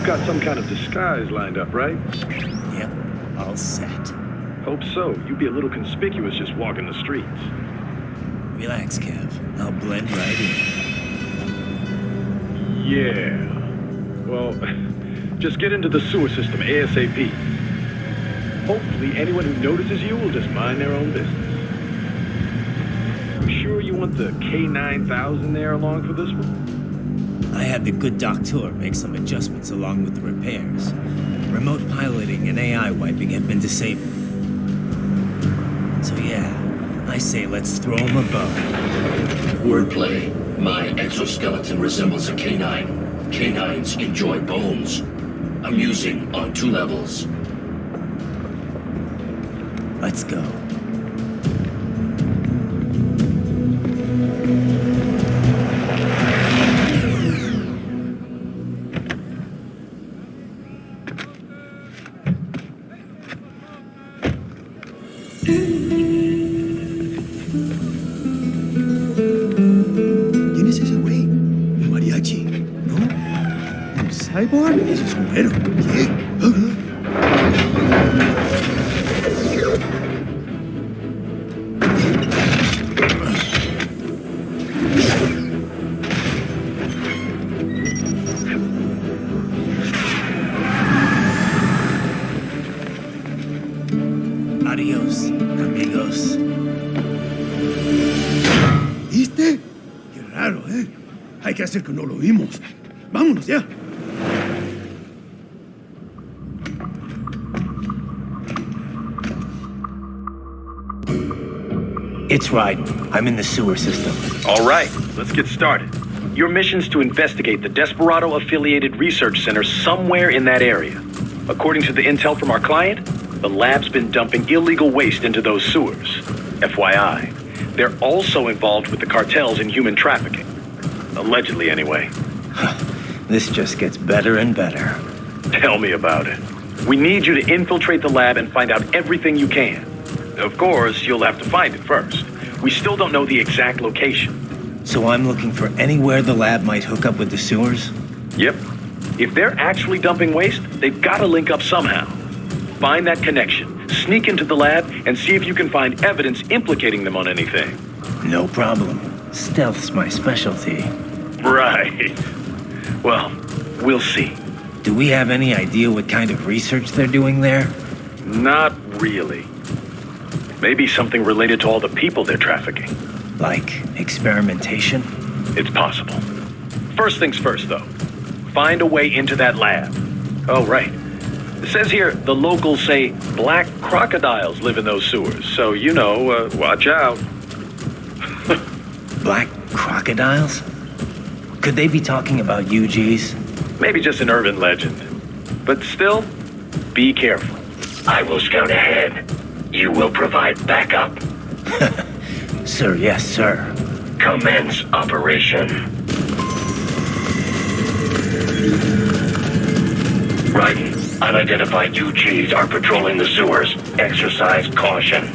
got some kind of disguise lined up, right? Yep, all set. Hope so. You'd be a little conspicuous just walking the streets. Relax, Kev. I'll blend right in. Yeah. Well, just get into the sewer system ASAP. Hopefully anyone who notices you will just mind their own business. You sure you want the K9000 there along for this one? I had the good doctor make some adjustments along with the repairs. Remote piloting and AI wiping have been disabled. So yeah, I say let's throw him a bone. Wordplay. My exoskeleton resembles a canine. Canines enjoy bones. Amusing on 2 levels. Let's go. ¿Quién es ese güey? ¿Un mariachi? ¿No? ¿El cyborg? Ese sombrero. ¿Qué? Adiós, amigos. ¿Viste? Qué raro, ¿eh? Hay que hacer que no lo vimos. Vámonos ya. It's right. I'm in the sewer system. All right, let's get started. Your mission's to investigate the Desperado-affiliated research center somewhere in that area. According to the intel from our client, the lab's been dumping illegal waste into those sewers. FYI, they're also involved with the cartels in human trafficking. Allegedly, anyway. This just gets better and better. Tell me about it. We need you to infiltrate the lab and find out everything you can. Of course, you'll have to find it first. We still don't know the exact location. So I'm looking for anywhere the lab might hook up with the sewers? Yep. If they're actually dumping waste, they've got to link up somehow. Find that connection, sneak into the lab, and see if you can find evidence implicating them on anything. No problem. Stealth's my specialty. Right. Well, we'll see. Do we have any idea what kind of research they're doing there? Not really. Maybe something related to all the people they're trafficking. Like experimentation? It's possible. First things first, though. Find a way into that lab. Oh, right. It says here the locals say black crocodiles live in those sewers, so you know, watch out. Black crocodiles? Could they be talking about UGs? Maybe just an urban legend. But still, be careful. I will scout ahead. You will provide backup. Sir, yes, sir. Commence operation. Raiden, unidentified UGs are patrolling the sewers. Exercise caution.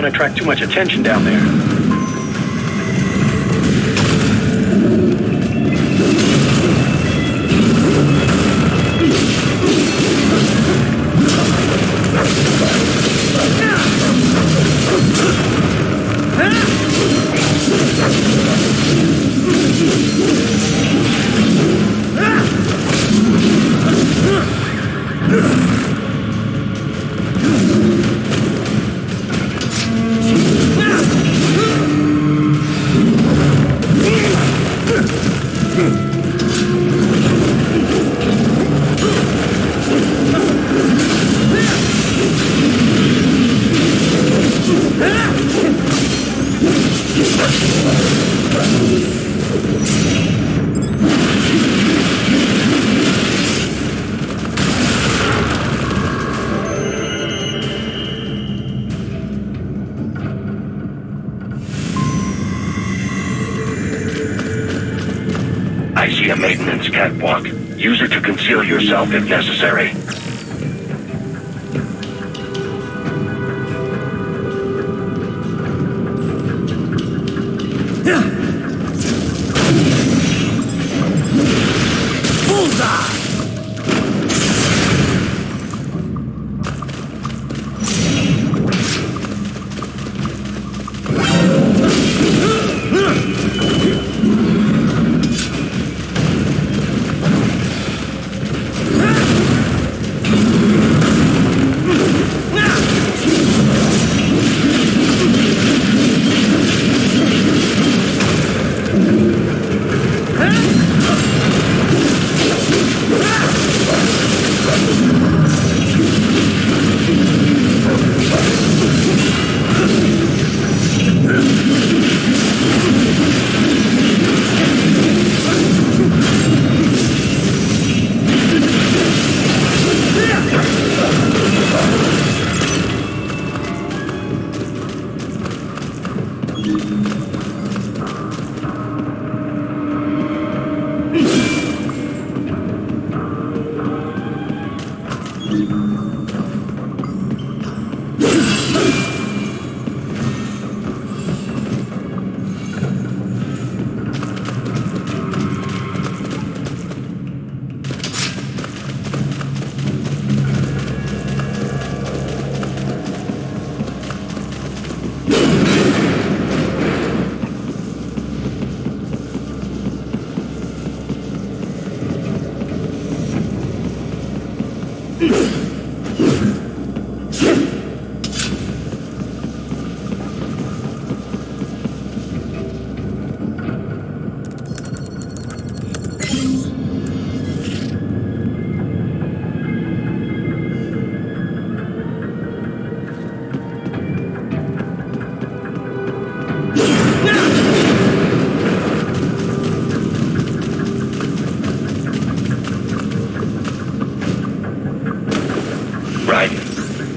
Attract too much attention down there. I see a maintenance catwalk. Use it to conceal yourself if necessary.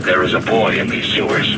There is a boy in these sewers.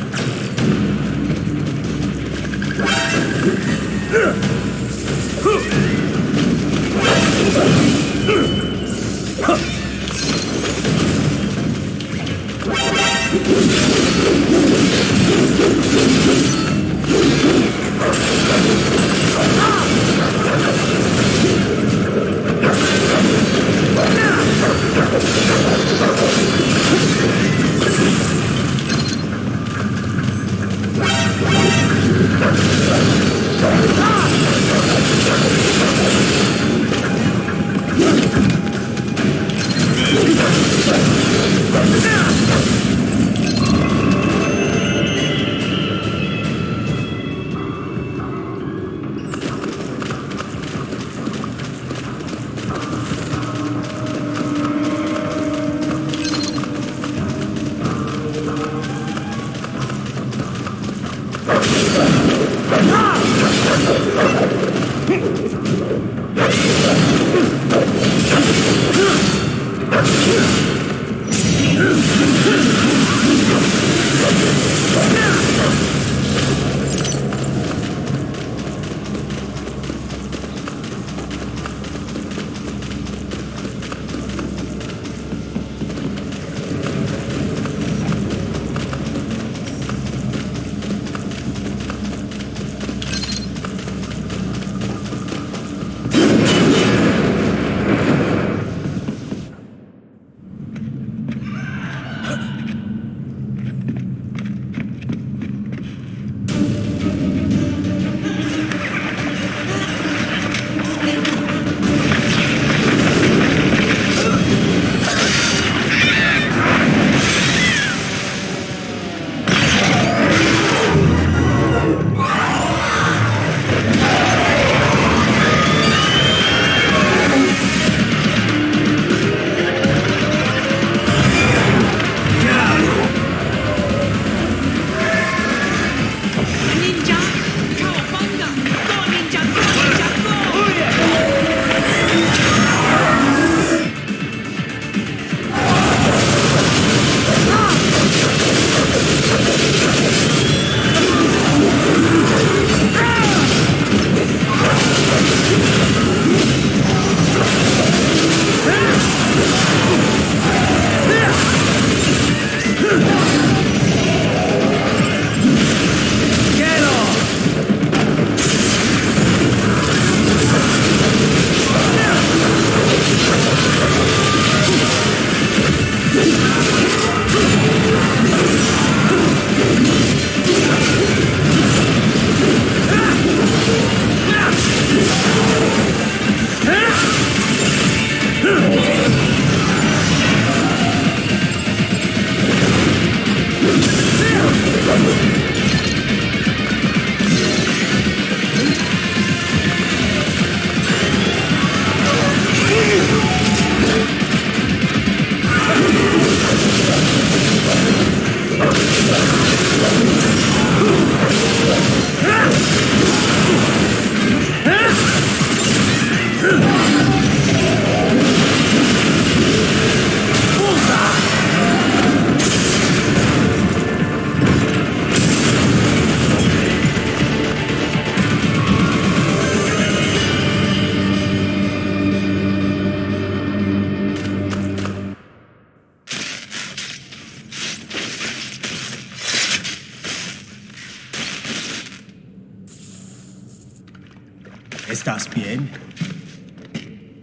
Estás bien?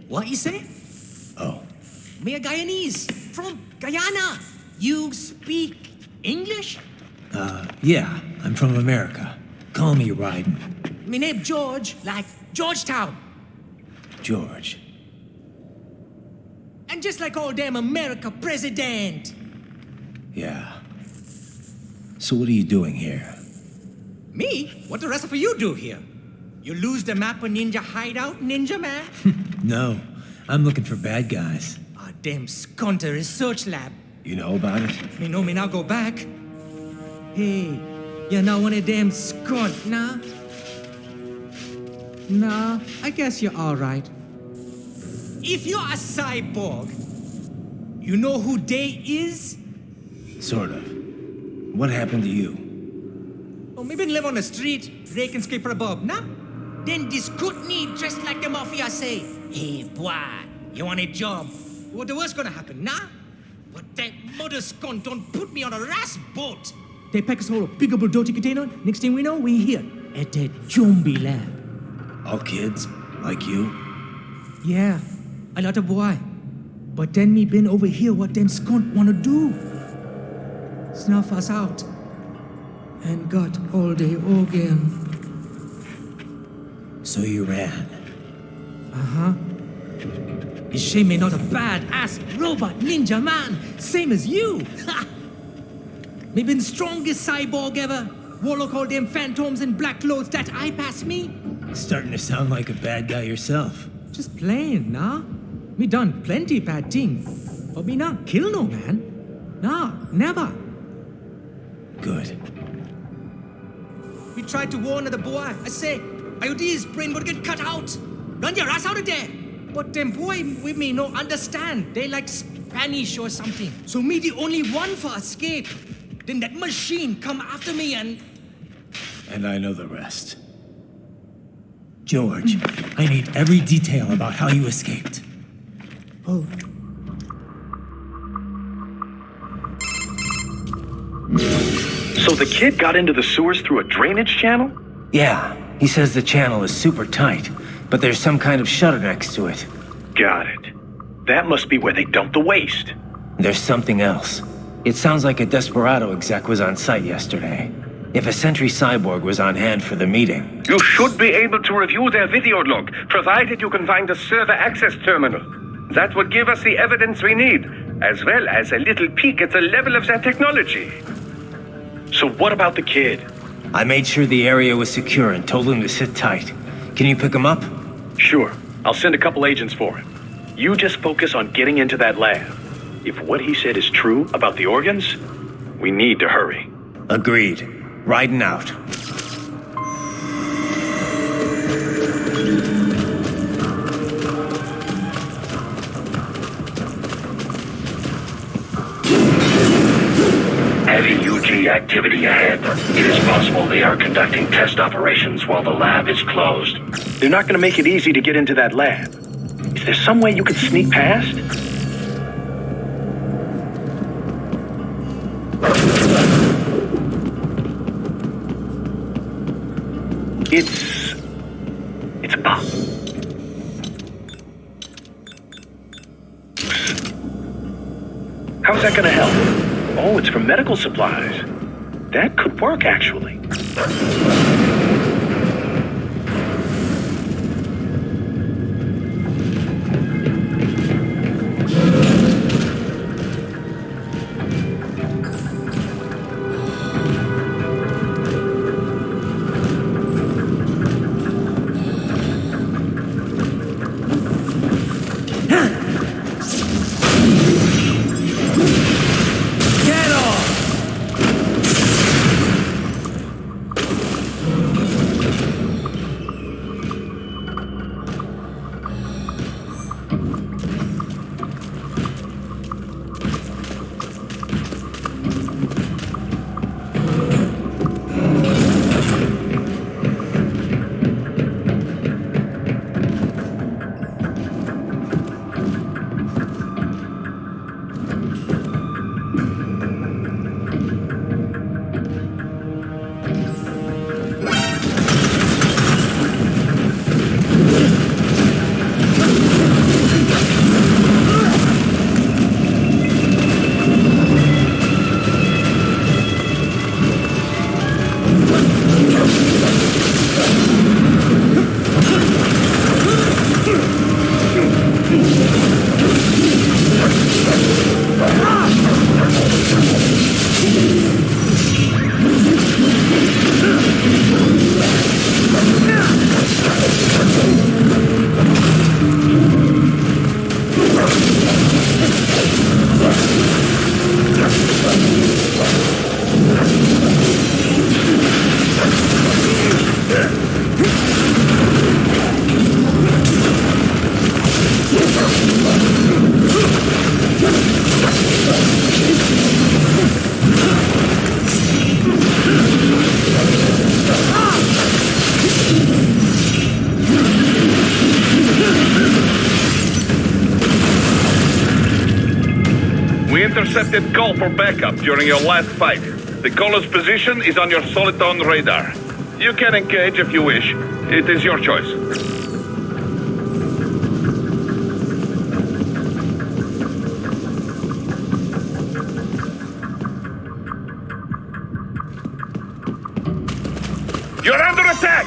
What you say? Oh, Me a Guyanese from Guyana. You speak English? yeah, I'm from America. Call me Ryden. Me name George, like Georgetown. George. And just like all damn America president. Yeah. So what are you doing here? Me? What the rest of you do here? You lose the map of Ninja hideout, Ninja man? No, I'm looking for bad guys. A damn skunter research lab. You know about it? Me know me now go back. Hey, you're not one of them skunt, nah? Nah, I guess you're alright. If you're a cyborg, you know who Day is? Sort of. What happened to you? Oh, me been live on the street, rake and scrape for a bob, nah? Then this kootenai dressed like the mafia say, hey, boy, you want a job? What the worst gonna happen, nah? But that mother skunt don't put me on a ras boat. They pack us all a big old dirty container. Next thing we know, we here at that zombie lab. All kids? Like you? Yeah, a lot of boy. But then me been over here what them skunt wanna do. Snuff us out. And got all the organ. So you ran. Is she me not a bad-ass robot ninja man, same as you? Ha! Me been strongest cyborg ever. Warlock all them phantoms and black clothes that eye pass me. Starting to sound like a bad guy yourself. Just plain, nah? Me done plenty bad thing. But me not kill no man. Nah, never. Good. We tried to warn the boy. I say, IOD's brain would get cut out. Run your ass out of there. But them boy with me no understand. They like Spanish or something. So me the only one for escape. Then that machine come after me and... And I know the rest. George, I need every detail about how you escaped. Oh. So the kid got into the sewers through a drainage channel? Yeah, he says the channel is super tight, but there's some kind of shutter next to it. Got it. That must be where they dumped the waste. There's something else. It sounds like a Desperado exec was on site yesterday. If a Sentry Cyborg was on hand for the meeting. You should be able to review their video log, provided you can find the server access terminal. That would give us the evidence we need, as well as a little peek at the level of their technology. So what about the kid? I made sure the area was secure and told him to sit tight. Can you pick him up? Sure, I'll send a couple agents for him. You just focus on getting into that lab. If what he said is true about the organs, we need to hurry. Agreed. Riding out. Heavy UG activity ahead. It is possible they are conducting test operations while the lab is closed. They're not gonna make it easy to get into that lab. Is there some way you could sneak past? It's a bomb. How's that gonna help? Oh, it's for medical supplies. That could work, actually. intercepted call for backup during your last fight. The caller's position is on your Soliton radar. You can engage if you wish. It is your choice. You're under attack!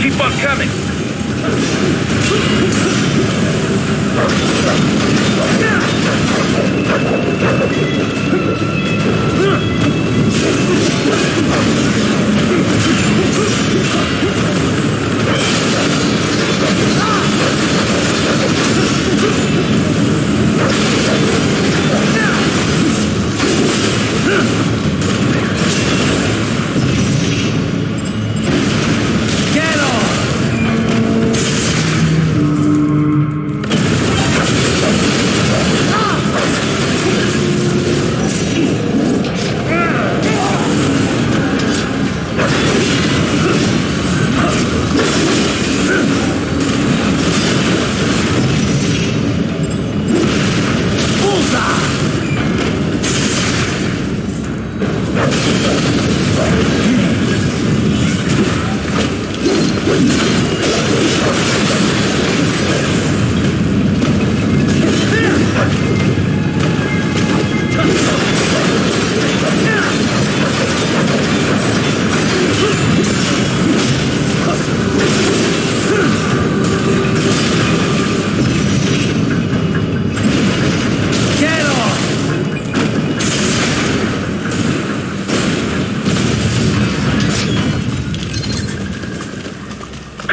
Keep on coming!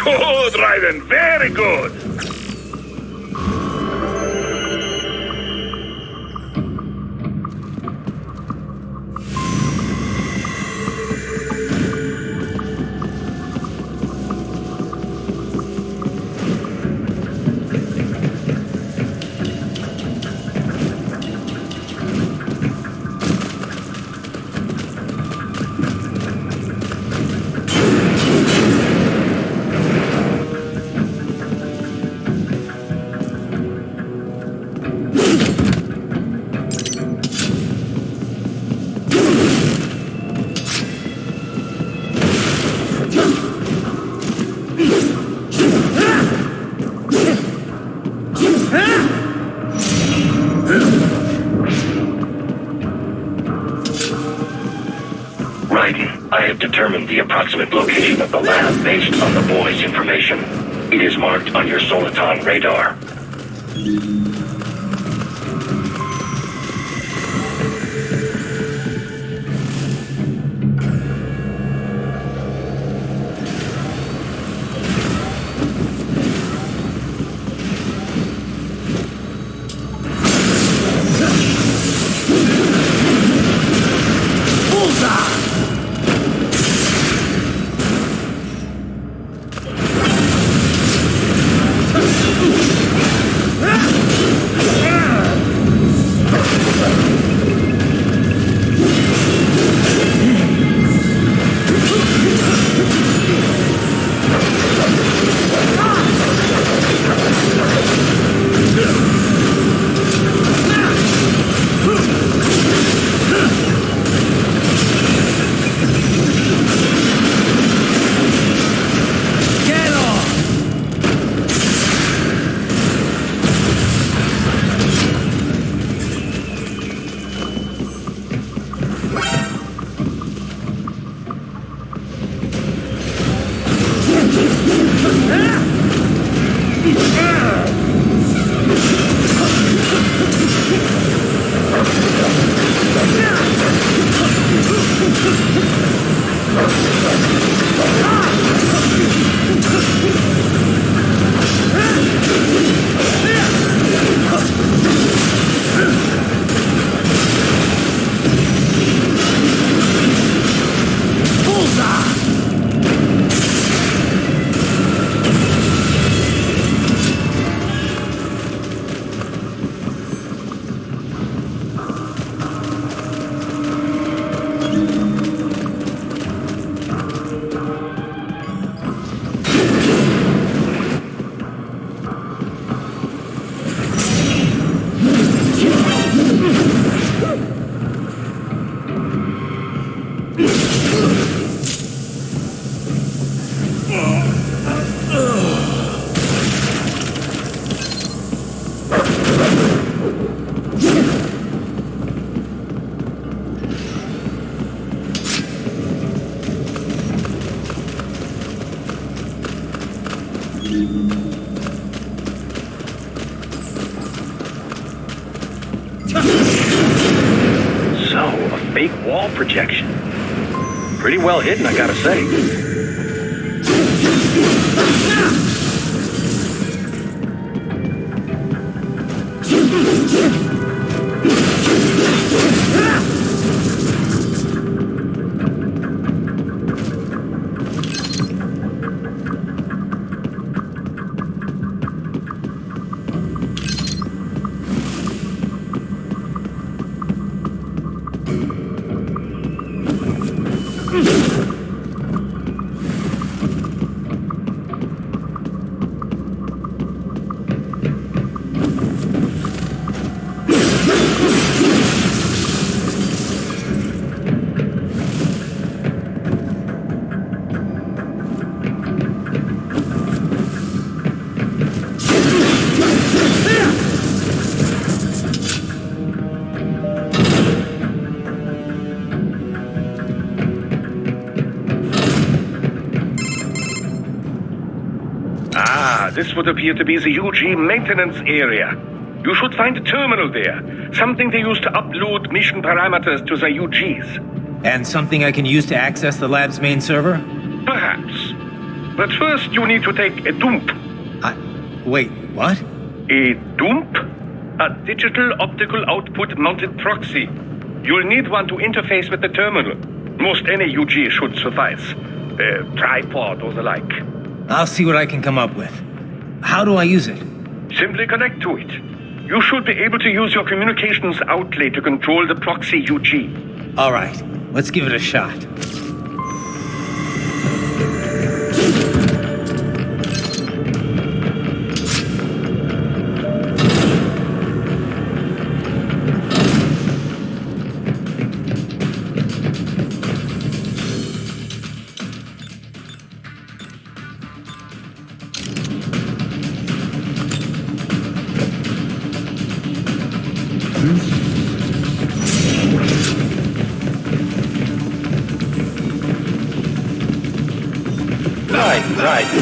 Good, Raiden. Very good. Raiden, I have determined the approximate location of the lab based on the boy's information. It is marked on your Soliton radar. So, a fake wall projection. Pretty well hidden, I gotta say. This would appear to be the UG maintenance area. You should find a terminal there. Something they use to upload mission parameters to the UGs. And something I can use to access the lab's main server? Perhaps. But first you need to take a dump. Wait, what? A dump? A digital optical output mounted proxy. You'll need one to interface with the terminal. Most any UG should suffice. A tripod or the like. I'll see what I can come up with. How do I use it? Simply connect to it. You should be able to use your communications outlay to control the proxy UG. All right, let's give it a shot.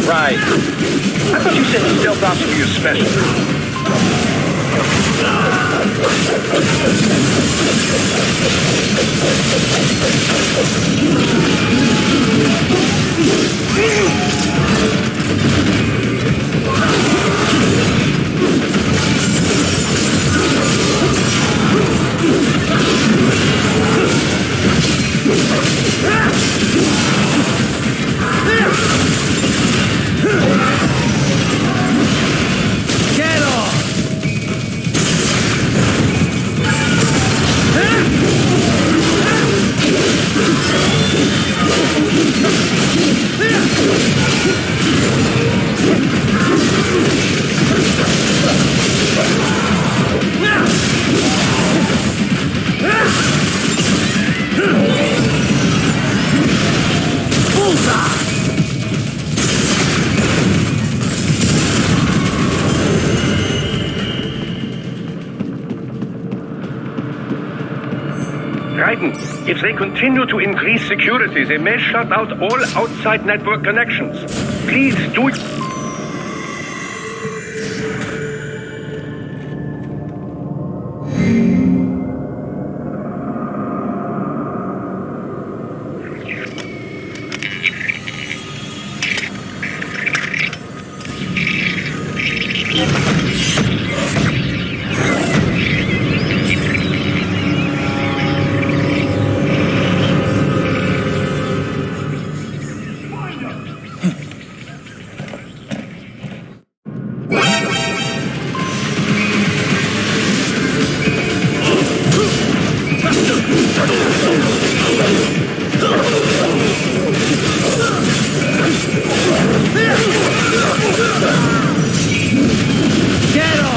Right. I thought you said the stealth ops were your specialty. If they continue to increase security, they may shut out all outside network connections. Please do it. Get off!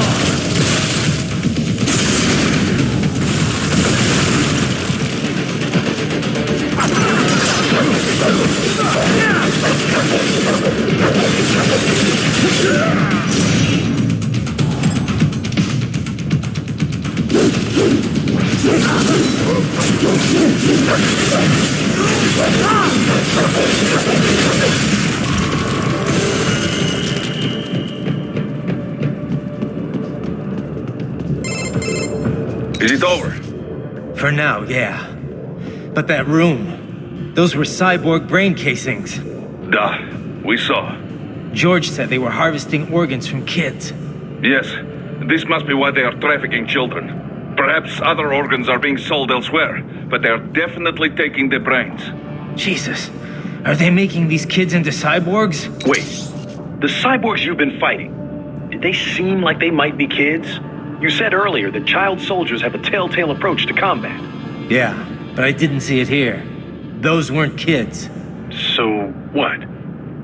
Is it over? For now, yeah. But that room, those were cyborg brain casings. Duh, we saw. George said they were harvesting organs from kids. Yes, this must be why they are trafficking children. Perhaps other organs are being sold elsewhere, but they are definitely taking the brains. Jesus, are they making these kids into cyborgs? Wait, the cyborgs you've been fighting, did they seem like they might be kids? You said earlier that child soldiers have a telltale approach to combat. Yeah, but I didn't see it here. Those weren't kids. So, what?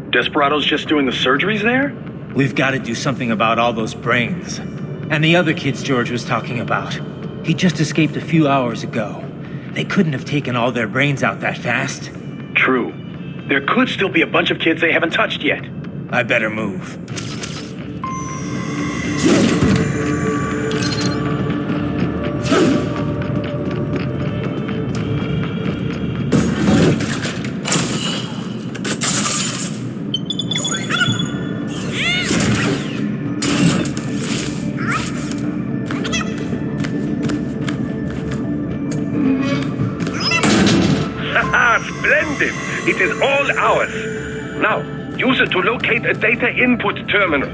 Desperado's just doing the surgeries there? We've got to do something about all those brains. And the other kids George was talking about. He just escaped a few hours ago. They couldn't have taken all their brains out that fast. True. There could still be a bunch of kids they haven't touched yet. I better move. Splendid! It is all ours. Now, use it to locate a data input terminal.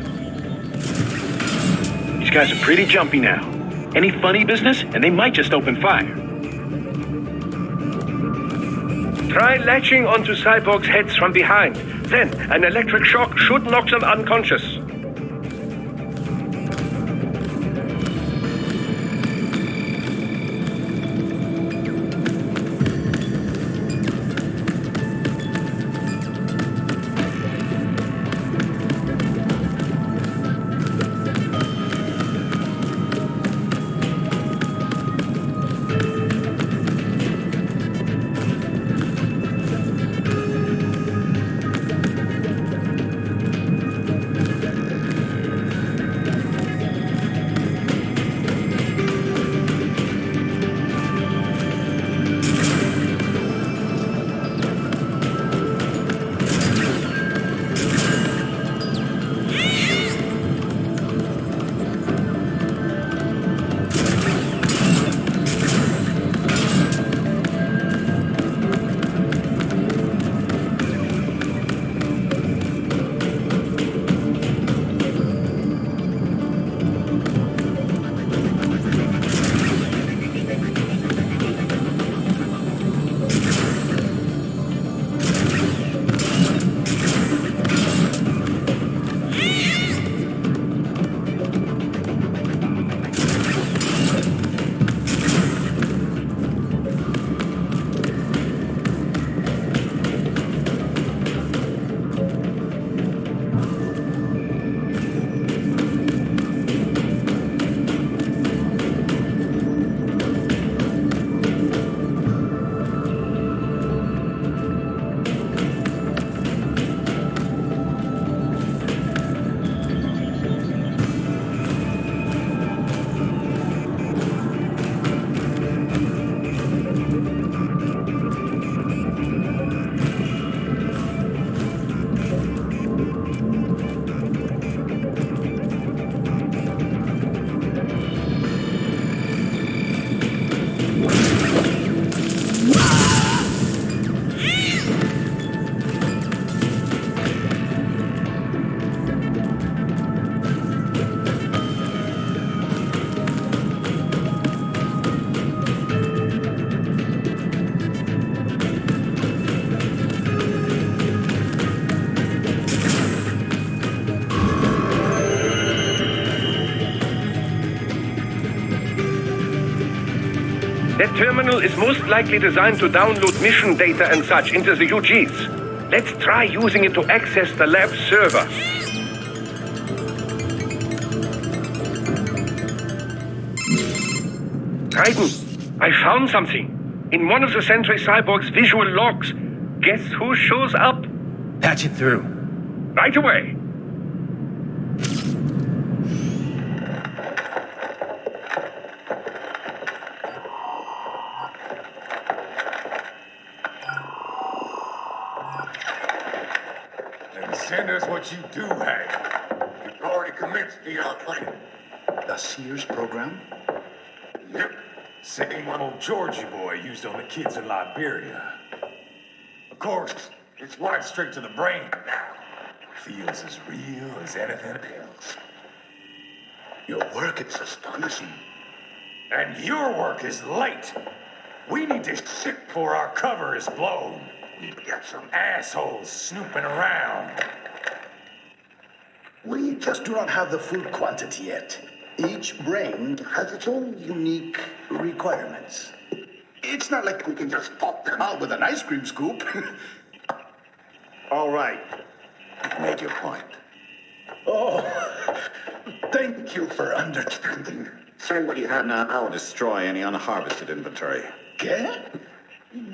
These guys are pretty jumpy now. Any funny business, and they might just open fire. Try latching onto cyborgs' heads from behind. Then, an electric shock should knock them unconscious. That terminal is most likely designed to download mission data and such into the UGs. Let's try using it to access the lab server. Raiden, I found something. In one of the Sentry Cyborg's visual logs. Guess who shows up? Patch it through. Right away. Then send us what you do have. You've already commenced the planning. The Sears program? Yep. Same one old Georgie boy used on the kids in Liberia. Of course, it's right straight to the brain now. Feels as real as anything else. Your work is astonishing. And your work is late. We need to shit before our cover is blown. We get some. Assholes snooping around. We just do not have the full quantity yet. Each brain has its own unique requirements. It's not like we can just pop them out with an ice cream scoop. All right. You've made your point. Oh, thank you for understanding. Send what you have now. I'll destroy any unharvested inventory. Okay?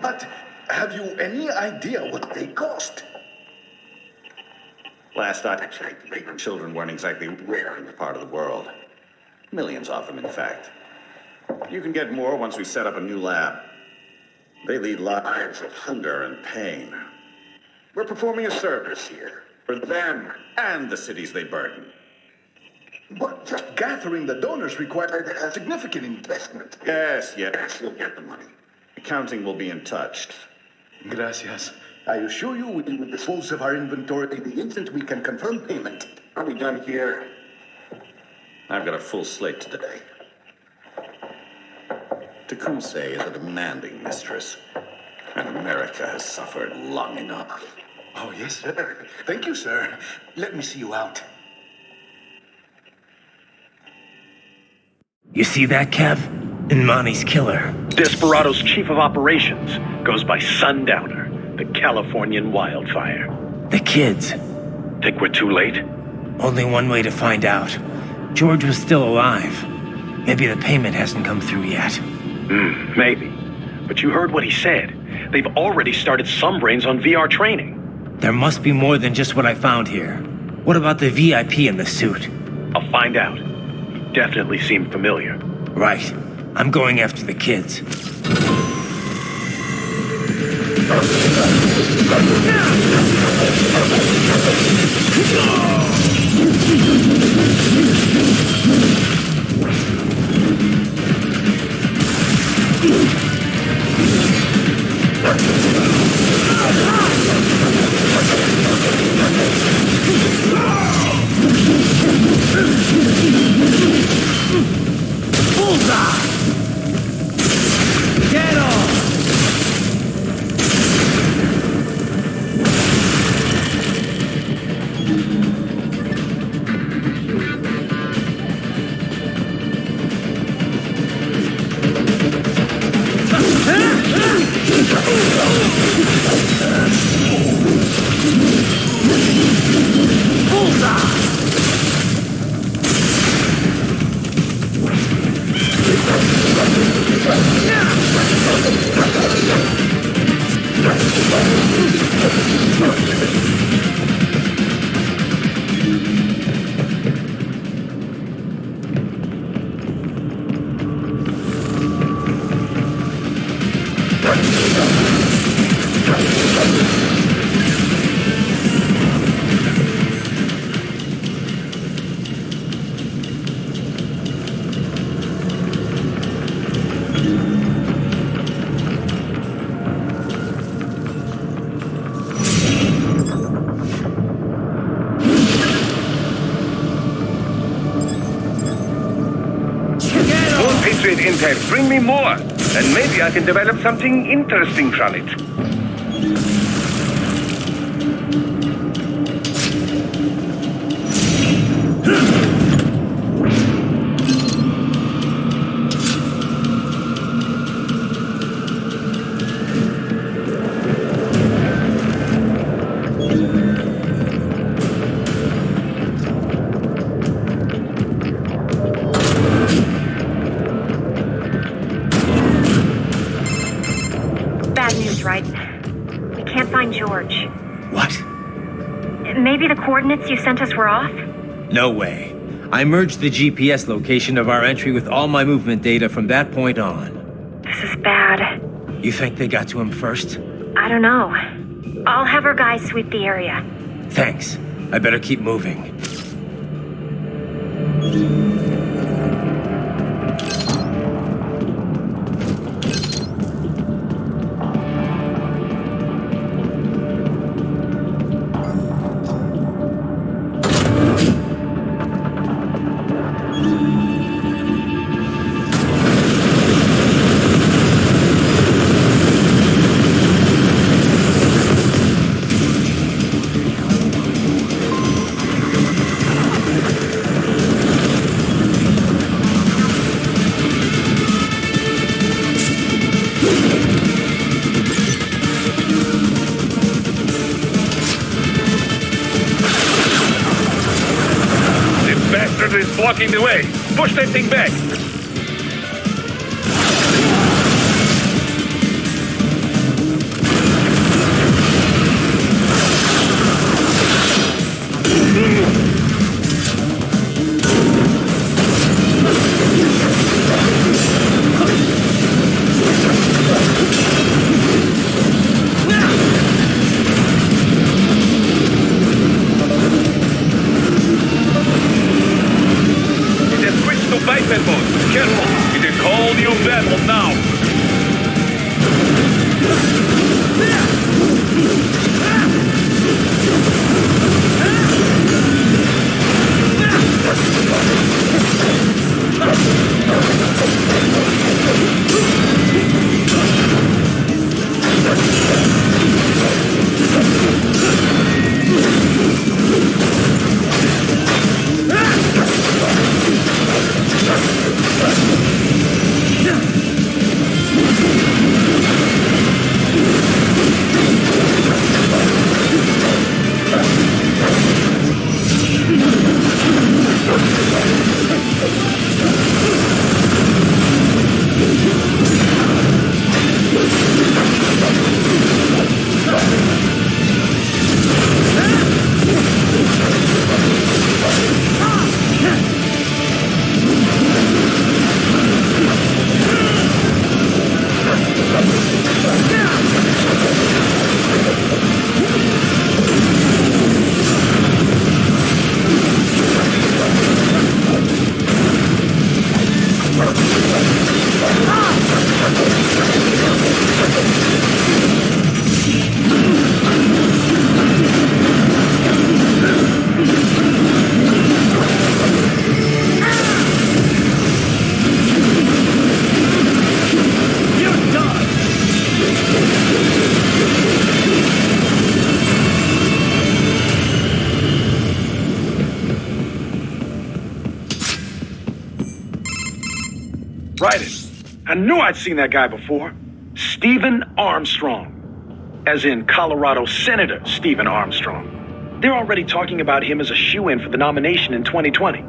But have you any idea what they cost? Last I checked, children weren't exactly rare in the part of the world. Millions of them, in fact. You can get more once we set up a new lab. They lead lives of hunger and pain. We're performing a service here for them and the cities they burden. But just gathering the donors required a significant investment. Yes, you'll get the money. Accounting will be in touch. Gracias. I assure you we will dispose of our inventory the instant we can confirm payment. Are we done here? I've got a full slate today. Tecumseh is a demanding mistress, and America has suffered long enough. Oh, yes, sir. Thank you, sir. Let me see you out. You see that, Kev? Inmani's killer. Desperado's chief of operations goes by Sundowner, the Californian wildfire. The kids. Think we're too late? Only one way to find out. George was still alive. Maybe the payment hasn't come through yet. Maybe. But you heard what he said. They've already started some brains on VR training. There must be more than just what I found here. What about the VIP in the suit? I'll find out. He definitely seemed familiar. Right. I'm going after the kids. Bullseye! Get off! Patriot intel, bring me more, and maybe I can develop something interesting from it. Bad news, right? We can't find George. What? Maybe the coordinates you sent us were off? No way. I merged the GPS location of our entry with all my movement data from that point on. This is bad. You think they got to him first? I don't know. I'll have our guys sweep the area. Thanks. I better keep moving. bastard is blocking the way. Push that thing back. Careful! It is all new battle now! I knew I'd seen that guy before. Stephen Armstrong. As in Colorado Senator Stephen Armstrong. They're already talking about him as a shoo-in for the nomination in 2020.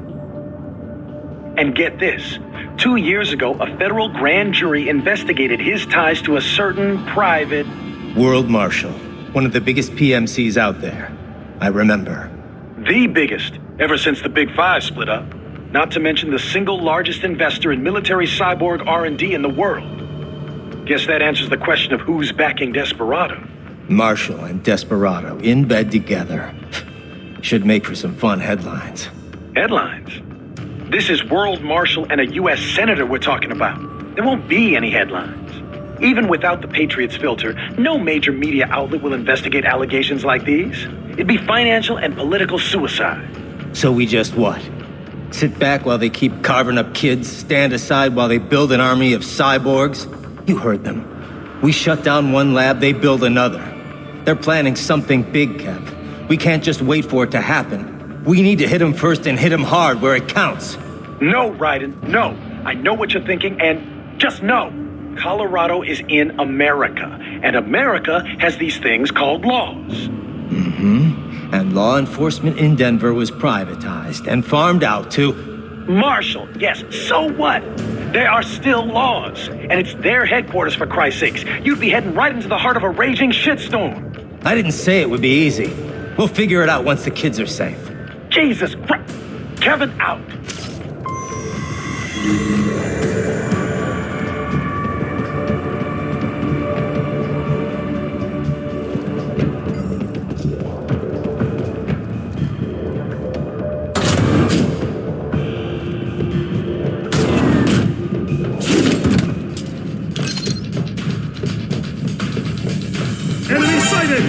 And get this. 2 years ago, a federal grand jury investigated his ties to a certain private... World Marshal. One of the biggest PMCs out there. I remember. The biggest, ever since the Big Five split up. Not to mention the single largest investor in military cyborg R&D in the world. Guess that answers the question of who's backing Desperado. Marshall and Desperado in bed together. Should make for some fun headlines. Headlines? This is World Marshal and a U.S. Senator we're talking about. There won't be any headlines. Even without the Patriots filter, no major media outlet will investigate allegations like these. It'd be financial and political suicide. So we just what? Sit back while they keep carving up kids, stand aside while they build an army of cyborgs? You heard them. We shut down one lab, they build another. They're planning something big, Kev. We can't just wait for it to happen. We need to hit them first and hit them hard where it counts. No, Raiden, no. I know what you're thinking, and just know. Colorado is in America, and America has these things called laws. Mm-hmm. And law enforcement in Denver was privatized and farmed out to... Marshall, yes, so what? There are still laws, and it's their headquarters, for Christ's sakes. You'd be heading right into the heart of a raging shitstorm. I didn't say it would be easy. We'll figure it out once the kids are safe. Jesus Christ! Kevin, out! Enemy sighted!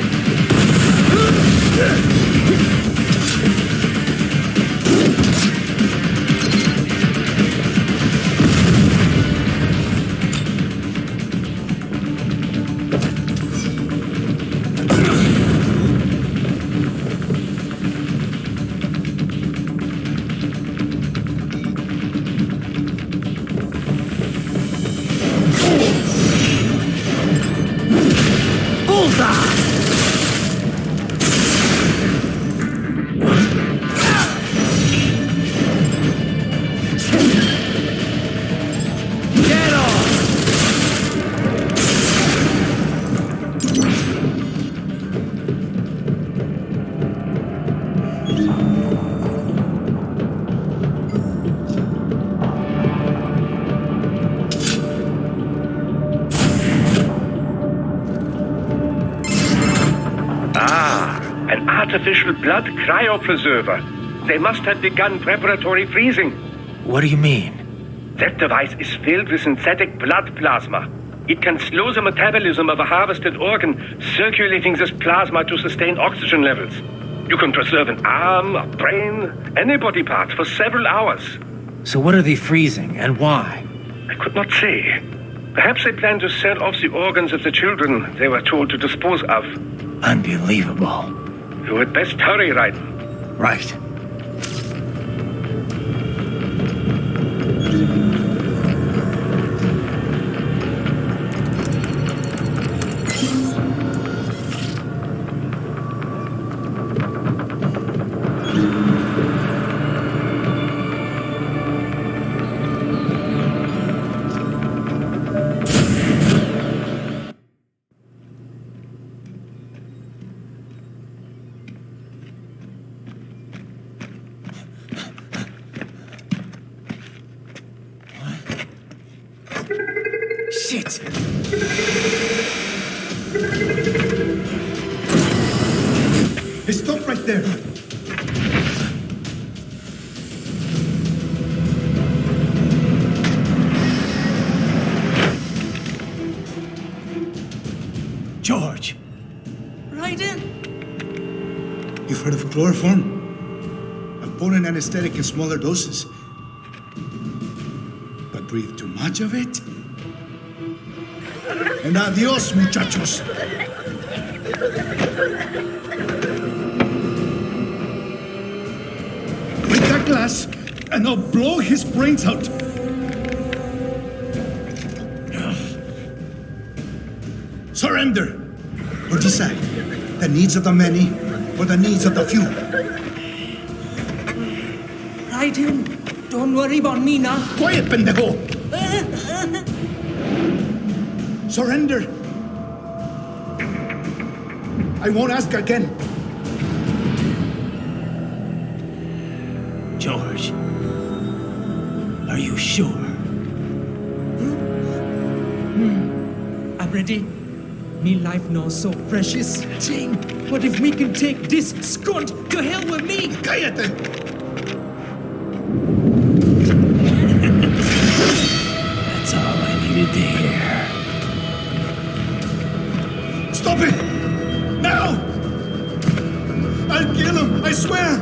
artificial blood cryopreserver. They must have begun preparatory freezing. What do you mean? That device is filled with synthetic blood plasma. It can slow the metabolism of a harvested organ, circulating this plasma to sustain oxygen levels. You can preserve an arm, a brain, any body part for several hours. So what are they freezing, and why? I could not say. Perhaps they plan to sell off the organs of the children they were told to dispose of. Unbelievable. You had best hurry, Raiden. Right. Shit! Stop right there. George, Raiden? you've heard of chloroform? A potent anesthetic in smaller doses. But breathe too much of it? And adios, muchachos. Break that glass, and I'll blow his brains out. Surrender. Or decide the needs of the many or the needs of the few. Raiden, don't worry about me now. Quiet, pendejo. Surrender. I won't ask again. George, are you sure? I'm ready. Me life now so precious. Ting, what if we can take this skunt to hell with me? Cállate. That's all I needed to hear. Stop it! Now! I'll kill him, I swear!